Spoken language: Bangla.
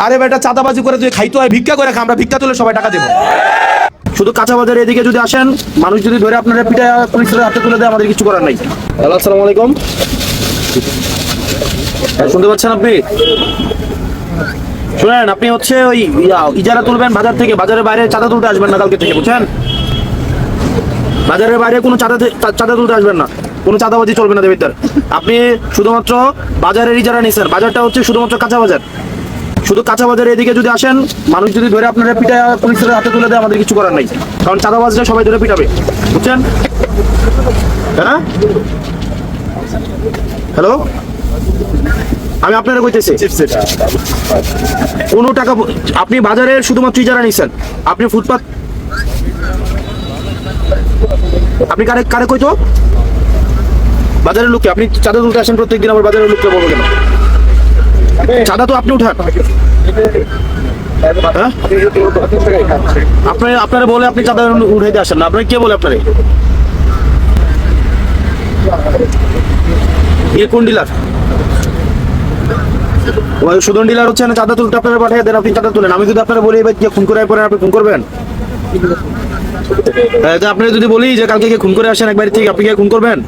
আরে বেটা চাঁদাবাজি করে তুই খাইতে হয়, ভিক্ষা করে খা, আমরা ভিক্ষা তুলে সবাই টাকা দেবো। শুধু কাঁচা বাজার এদিকে যদি আসেন, মানুষ যদি ধরে আপনারা পিঠা পুলিশের হাতে তুলে দেয়, আমাদের কিছু করার নাই। হ্যালো, আসসালামু আলাইকুম। শুনতে পাচ্ছেন আপনি? শুনেন, আপনি হচ্ছে ওই ইজারা তুলবেন বাজার থেকে, বাজারের বাইরে চাঁদা তুলতে আসবেন না কালকে থেকে, বুঝছেন? বাজারের বাইরে কোনো চাঁদা তুলতে আসবেন না, কোনো চাঁদাবাজি চলবে না দেবিদ্দার। আপনি শুধুমাত্র বাজারের ইজারা নিছেন, বাজারটা হচ্ছে শুধুমাত্র কাঁচা বাজার। শুধু কাঁচা বাজার এদিকে যদি আসেন, মানুষ যদি ধরে আপনারা পিঠা পুলিশের হাতে তুলে দেয়, আমাদের কিছু করার নাই, কারণ চাঁদাবাজরা সবাই ধরে পিটাবে, বুঝছেন? হ্যাঁ, হ্যালো, আমি আপনারা কইতেছি কোনো টাকা আপনি বাজারের শুধুমাত্র ইজারা নিছেন, আপনি ফুটপাত, আপনি কারে কারে কইতো বাজারের লোককে আপনি চাঁদা তুলতে আসেন প্রত্যেকদিন, আবার বাজারের লোককে বলবো কেন? চাঁদা তো আপনি উঠান। হ্যাঁ, আপনারা বলে আপনি চাঁদা উঠাইতে আসেন না, আপনাকে কে বলে? আপনারে কোন ডিলার? সুদন ডিলার হচ্ছে না, চাঁদা তুলতে আপনারা পাঠিয়ে দেন, আপনি চাঁদা তুলেন। আমি যদি আপনারা বলি এবার খুন করে পরে আপনি খুন করবেন? আপনারা যদি বলি যে কালকে খুন করে আসেন একবার থেকে, আপনি খুন করবেন?